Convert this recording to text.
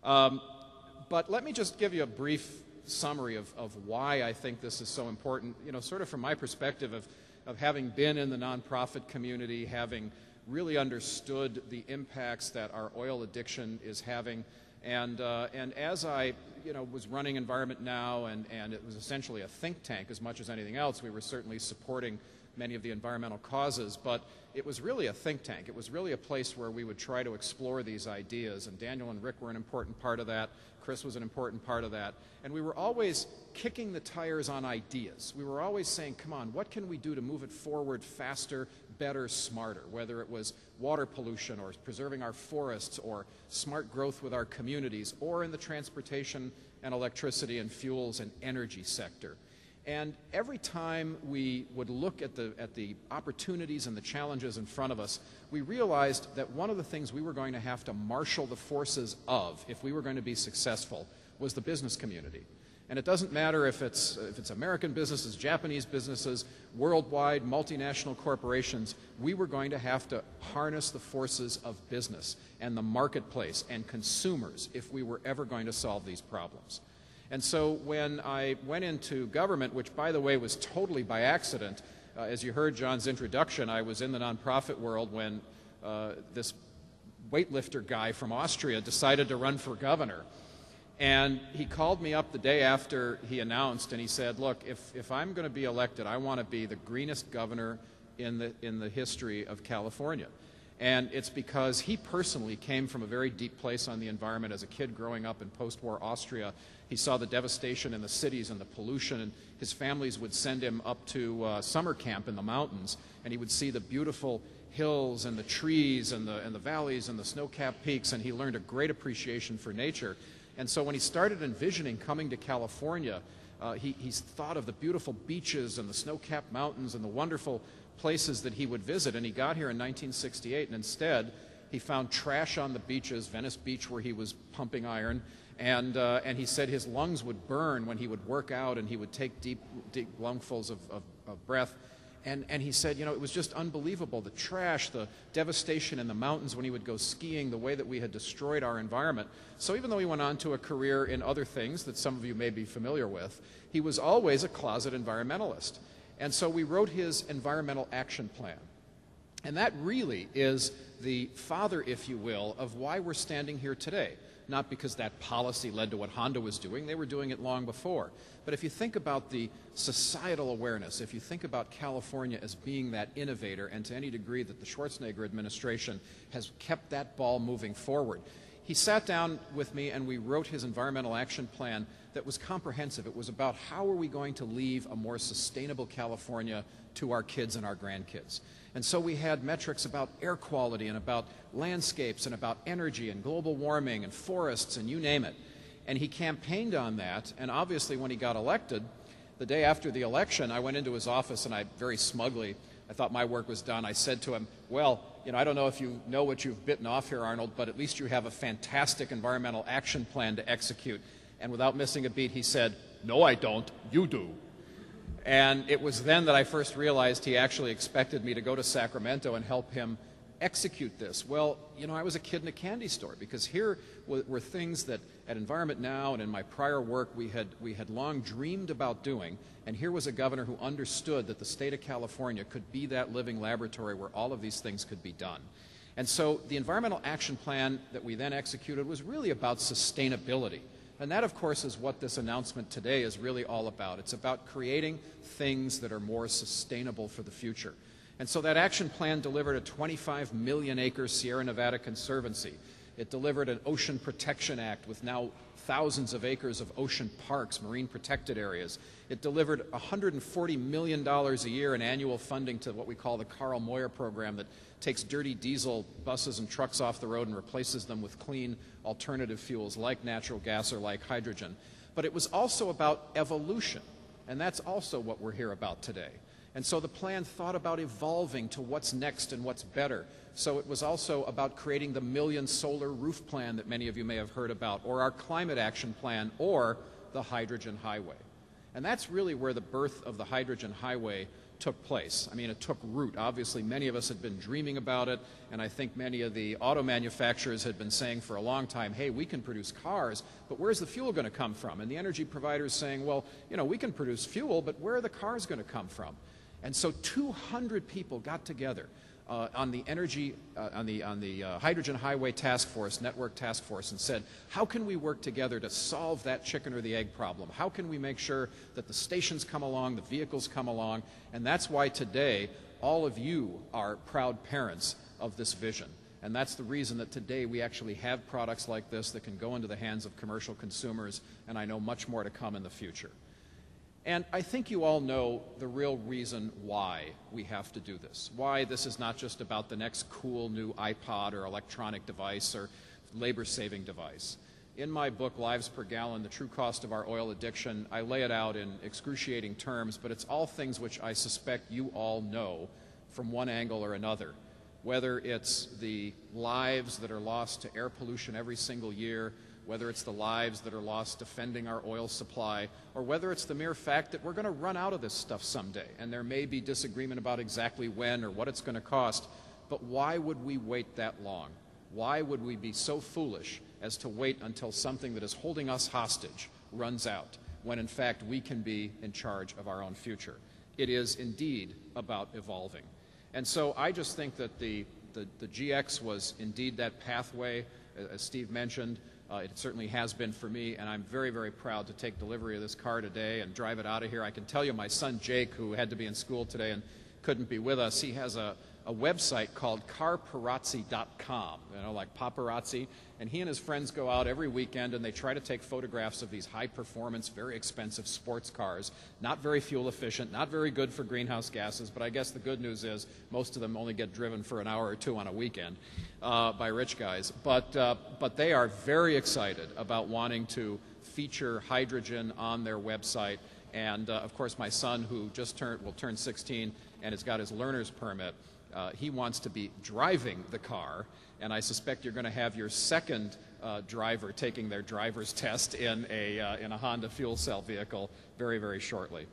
But let me just give you a brief summary of why I think this is so important, you know, sort of from my perspective of having been in the nonprofit community, having really understood the impacts that our oil addiction is having. And as I, you know, was running Environment Now, and it was essentially a think tank as much as anything else, we were certainly supporting many of the environmental causes, but it was really a think tank. It was really a place where we would try to explore these ideas, and Daniel and Rick were an important part of that. Chris was an important part of that. And we were always kicking the tires on ideas. We were always saying, come on, what can we do to move it forward faster, better, smarter, whether it was water pollution or preserving our forests or smart growth with our communities or in the transportation and electricity and fuels and energy sector. And every time we would look at the opportunities and the challenges in front of us, we realized that one of the things we were going to have to marshal the forces of, if we were going to be successful, was the business community. And it doesn't matter if it's American businesses, Japanese businesses, worldwide, multinational corporations, we were going to have to harness the forces of business and the marketplace and consumers if we were ever going to solve these problems. And so when I went into government, which by the way was totally by accident, as you heard John's introduction, I was in the nonprofit world when this weightlifter guy from Austria decided to run for governor. And he called me up the day after he announced, and he said, look, if I'm going to be elected, I want to be the greenest governor in the history of California. And it's because he personally came from a very deep place on the environment as a kid growing up in post-war Austria. He saw the devastation in the cities and the pollution, and his families would send him up to summer camp in the mountains, and he would see the beautiful hills and the trees and the valleys and the snow-capped peaks, and he learned a great appreciation for nature. And so when he started envisioning coming to California, he thought of the beautiful beaches and the snow-capped mountains and the wonderful places that he would visit, and he got here in 1968, and instead he found trash on the beaches, Venice Beach where he was pumping iron, and he said his lungs would burn when he would work out and he would take deep lungfuls of breath. And he said, you know, it was just unbelievable, the trash, the devastation in the mountains when he would go skiing, the way that we had destroyed our environment. So even though he went on to a career in other things that some of you may be familiar with, he was always a closet environmentalist. And so we wrote his environmental action plan. And that really is the father, if you will, of why we're standing here today. Not because that policy led to what Honda was doing, they were doing it long before. But if you think about the societal awareness, if you think about California as being that innovator, and to any degree that the Schwarzenegger administration has kept that ball moving forward, he sat down with me and we wrote his environmental action plan that was comprehensive. It was about how are we going to leave a more sustainable California to our kids and our grandkids. And so we had metrics about air quality and about landscapes and about energy and global warming and forests and you name it. And he campaigned on that, and obviously when he got elected, the day after the election, I went into his office and I very smugly, I thought my work was done, I said to him, well, you know, I don't know if you know what you've bitten off here, Arnold, but at least you have a fantastic environmental action plan to execute. And without missing a beat, he said, no, I don't, you do. And it was then that I first realized he actually expected me to go to Sacramento and help him execute this. Well, you know, I was a kid in a candy store, because here were things that at Environment Now and in my prior work we had long dreamed about doing, and here was a governor who understood that the state of California could be that living laboratory where all of these things could be done. And so the environmental action plan that we then executed was really about sustainability. And that, of course, is what this announcement today is really all about. It's about creating things that are more sustainable for the future. And so that action plan delivered a 25 million acre Sierra Nevada Conservancy. It delivered an Ocean Protection Act with now thousands of acres of ocean parks, marine protected areas. It delivered $140 million a year in annual funding to what we call the Carl Moyer program, that takes dirty diesel buses and trucks off the road and replaces them with clean alternative fuels like natural gas or like hydrogen. But it was also about evolution, and that's also what we're here about today. And so the plan thought about evolving to what's next and what's better. So it was also about creating the Million Solar Roof Plan that many of you may have heard about, or our Climate Action Plan, or the Hydrogen Highway. And that's really where the birth of the Hydrogen Highway took place. I mean, it took root. Obviously, many of us had been dreaming about it, and I think many of the auto manufacturers had been saying for a long time, hey, we can produce cars, but where's the fuel going to come from? And the energy providers saying, well, you know, we can produce fuel, but where are the cars going to come from? And so 200 people got together on the Hydrogen Highway Task Force, Network Task Force, and said, how can we work together to solve that chicken or the egg problem? How can we make sure that the stations come along, the vehicles come along? And that's why today all of you are proud parents of this vision. And that's the reason that today we actually have products like this that can go into the hands of commercial consumers, and I know much more to come in the future. And I think you all know the real reason why we have to do this, why this is not just about the next cool new iPod or electronic device or labor-saving device. In my book, Lives Per Gallon, The True Cost of Our Oil Addiction, I lay it out in excruciating terms, but it's all things which I suspect you all know from one angle or another, whether it's the lives that are lost to air pollution every single year, whether it's the lives that are lost defending our oil supply, or whether it's the mere fact that we're going to run out of this stuff someday, and there may be disagreement about exactly when or what it's going to cost, but why would we wait that long? Why would we be so foolish as to wait until something that is holding us hostage runs out, when in fact we can be in charge of our own future? It is indeed about evolving. And so I just think that the GX was indeed that pathway, as Steve mentioned. It certainly has been for me, and I'm very, very proud to take delivery of this car today and drive it out of here. I can tell you my son Jake, who had to be in school today and couldn't be with us, he has a website called carparazzi.com, you know, like paparazzi, and he and his friends go out every weekend and they try to take photographs of these high-performance, very expensive sports cars, not very fuel efficient, not very good for greenhouse gases, but I guess the good news is most of them only get driven for an hour or two on a weekend by rich guys. But they are very excited about wanting to feature hydrogen on their website. And of course, my son, who just will turn 16 and has got his learner's permit, he wants to be driving the car, and I suspect you're going to have your second driver taking their driver's test in a Honda fuel cell vehicle very, very shortly.